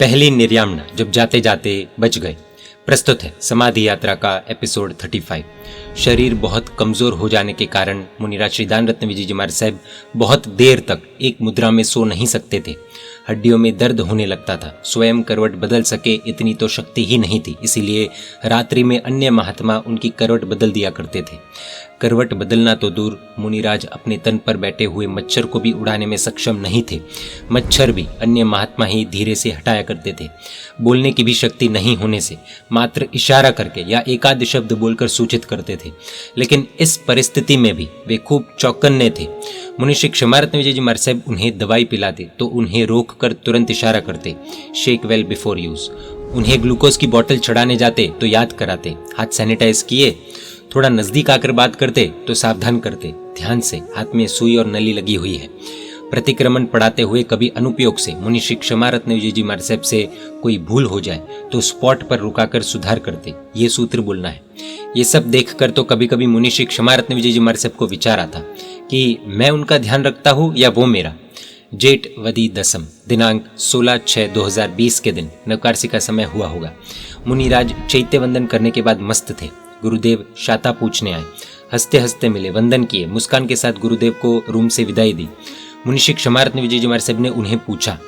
पहली निर्यामना जब जाते जाते बच गए। प्रस्तुत है समाधि यात्रा का एपिसोड 35। शरीर बहुत कमजोर हो जाने के कारण मुनिराज श्री दान रत्न विजय जी महाराज साहब बहुत देर तक एक मुद्रा में सो नहीं सकते थे। हड्डियों में दर्द होने लगता था। स्वयं करवट बदल सके इतनी तो शक्ति ही नहीं थी, इसीलिए रात्रि में अन्य महात्मा उनकी करवट बदल दिया करते थे। करवट बदलना तो दूर, मुनिराज अपने तन पर बैठे हुए मच्छर को भी उड़ाने में सक्षम नहीं थे। मच्छर भी अन्य महात्मा ही धीरे से हटाया करते थे। बोलने की भी शक्ति नहीं होने से मात्र इशारा करके या एकाध शब्द बोलकर सूचित करते थे। लेकिन इस परिस्थिति में भी वे खूब चौकन्ने थे। मुनि श्री क्षमारत्न विजय जी महाराज साहब उन्हें दवाई पिलाते तो उन्हें रोक कर तुरंत इशारा करते, शेक वेल बिफोर यूज। उन्हें ग्लूकोज की बोतल चढ़ाने जाते तो याद कराते, हाथ सैनिटाइज किए। थोड़ा नजदीक आकर बात करते तो सावधान करते, ध्यान से, हाथ में सुई और नली लगी हुई है। प्रतिक्रमण पढ़ाते हुए कभी अनुपयोग से मुनि श्री क्षमारत्न विजय जी महाराज साहब से कोई भूल हो जाए तो स्पॉट पर रुकाकर सुधार करते, ये सूत्र बोलना है। ये सब देखकर तो कभी कभी मुनि श्री क्षमारत्न विजय जी महाराज साहब को विचार आता कि मैं उनका ध्यान रखता हूँ या वो मेरा। जेठ वदी दसम दिनांक 16/6/2020 के दिन नवकारसी का समय हुआ होगा। मुनिराज चैत्य वंदन करने के बाद मस्त थे। गुरुदेव शाता पूछने आए, हंसते हंसते मिले, वंदन किए, मुस्कान के साथ गुरुदेव को रूम से विदाई दी। मुनि श्री क्षमारत्न विजय जी महाराज साहब ने उन्हें पूछा,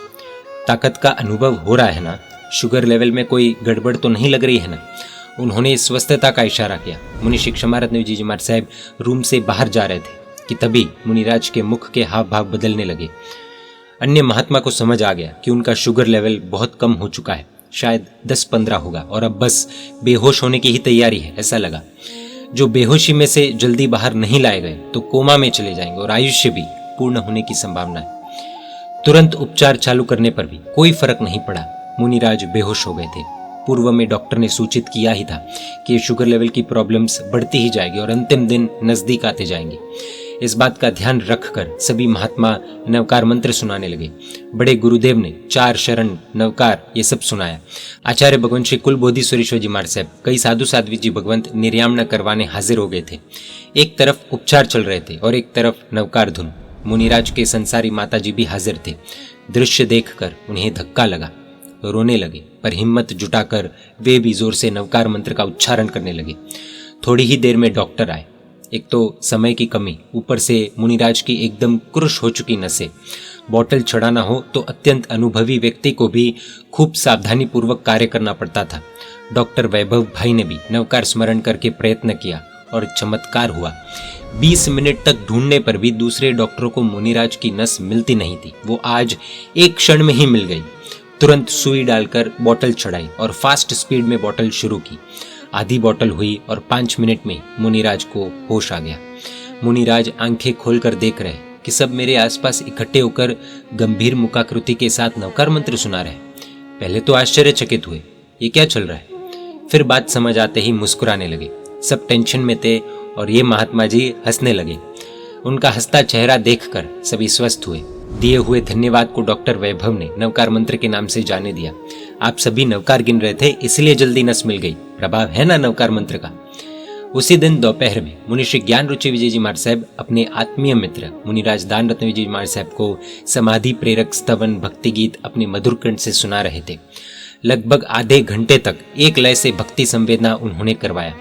ताकत का अनुभव हो रहा है ना? शुगर लेवल में कोई गड़बड़ तो नहीं लग रही है ना? उन्होंने स्वस्थता का इशारा किया। मुनि श्री क्षमारत्न विजय जी महाराज साहब रूम से बाहर जा रहे थे कि तभी मुनिराज के मुख के हाव भाव बदलने लगे। अन्य महात्मा को समझ आ गया कि उनका शुगर लेवल बहुत कम हो चुका है, शायद 10-15 होगा और अब बस बेहोश होने की ही तैयारी है, ऐसा लगा। जो बेहोशी में से जल्दी बाहर नहीं लाए गए तो कोमा में चले जाएंगे और आयुष्य भी पूर्ण होने की संभावना है। तुरंत उपचार चालू करने पर भी कोई फर्क नहीं पड़ा। मुनिराज बेहोश हो गए थे। पूर्व में डॉक्टर ने सूचित किया ही था कि शुगर लेवल की प्रॉब्लम्स बढ़ती ही जाएगी और अंतिम दिन नजदीक आते जाएंगे। इस बात का ध्यान रखकर सभी महात्मा नवकार मंत्र सुनाने लगे। बड़े गुरुदेव ने 4 शरण नवकार ये सब सुनाया। आचार्य भगवंत श्री कुल बोधिसुरेश्वर जी महाराज साहब, कई साधु साध्वी जी भगवंत निर्यामना करवाने हाजिर हो गए थे। एक तरफ उपचार चल रहे थे और एक तरफ नवकार धुन। मुनिराज के संसारी माता जी भी हाजिर थे। दृश्य देखकर उन्हें धक्का लगा, रोने लगे, पर हिम्मत जुटाकर वे भी जोर से नवकार मंत्र का उच्चारण करने लगे। थोड़ी ही देर में डॉक्टर आए। एक तो समय की कमी, ऊपर से मुनिराज की एकदम क्रुश हो चुकी नसें। बोतल चढ़ाना हो तो अत्यंत अनुभवी व्यक्ति को भी खूब सावधानी पूर्वक कार्य करना पड़ता था। डॉक्टर वैभव भाई ने भी नवकार स्मरण करके प्रयत्न किया और चमत्कार हुआ। 20 मिनट तक ढूंढने पर भी दूसरे डॉक्टरों को मुनिराज की नस मिलती नहीं थी। वो आज एक क्षण में ही मिल गई। तुरंत सुई डालकर बोतल चढ़ाई और फास्ट स्पीड में बोतल शुरू की। आधी बोतल हुई और 5 मिनट में मुनिराज को होश आ गया। मुनिराज आंखें खोलकर देख रहे कि सब मेरे आसपास इकट्ठे होकर गंभीर मुखाकृति के साथ नवकार मंत्र सुना रहे। पहले तो आश्चर्यचकित हुए, ये क्या चल रहा है? फिर बात समझ आते ही मुस्कुराने लगे। सब टेंशन में थे और ये महात्मा जी हंसने लगे। उनका हंसता चेहरा देखकर सभी स्वस्थ हुए। दिए हुए धन्यवाद को डॉक्टर वैभव ने नवकार मंत्र के नाम से जाने दिया। आप सभी नवकार गिन रहे थे, इसलिए जल्दी नस मिल गई। प्रभाव है ना नवकार मंत्र का। उसी दिन दोपहर में मुनि श्री ज्ञान रुचि विजय जी महाराज साहब अपने आत्मीय मित्र मुनिराज दान रत्न विजय जी महाराज साहब को समाधि प्रेरक स्तवन भक्ति गीत अपने मधुर कंठ से सुना रहे थे। लगभग आधे घंटे तक एक लय से भक्ति संवेदना उन्होंने करवाया।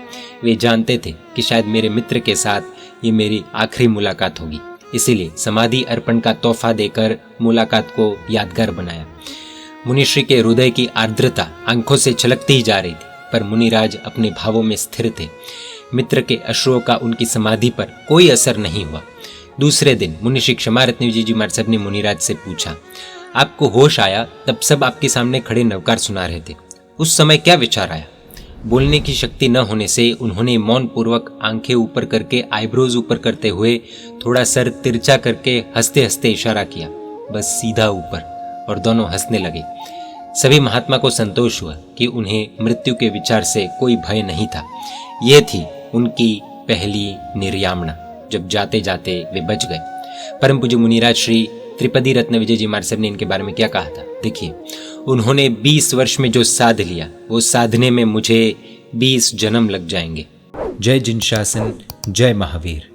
वे जानते थे कि शायद मेरे मित्र के साथ ये मेरी आखिरी मुलाकात होगी, इसीलिए समाधि अर्पण का तोहफा देकर मुलाकात को यादगार बनाया। मुनिश्री के हृदय की आर्द्रता आंखों से छलकती ही जा रही थी, पर मुनिराज अपने भावों में स्थिर थे। मित्र के अश्रुओं का उनकी समाधि पर कोई असर नहीं हुआ। दूसरे दिन मुनि श्री क्षमारत्न विजय जी महाराज साहब ने मुनिराज से पूछा, आपको होश आया तब सब आपके सामने खड़े नवकार सुना रहे थे, उस समय क्या विचार आया? बोलने की शक्ति न होने से उन्होंने मौन पूर्वक आंखें ऊपर करके आईब्रोज ऊपर करते हुए थोड़ा सर तिरछा करके हंसते हंसते इशारा किया, बस सीधा ऊपर, और दोनों हंसने लगे। सभी महात्मा को संतोष हुआ कि उन्हें मृत्यु के विचार से कोई भय नहीं था। यह थी उनकी पहली निर्यामना, जब जाते जाते वे बच गए। परम पूज्य मुनिराज श्री त्रिपदी रत्न विजय जी महाराज साहब ने इनके बारे में क्या कहा था, देखिए। उन्होंने 20 वर्ष में जो साध लिया वो साधने में मुझे 20 जन्म लग जाएंगे। जय जिन शासन, जय महावीर।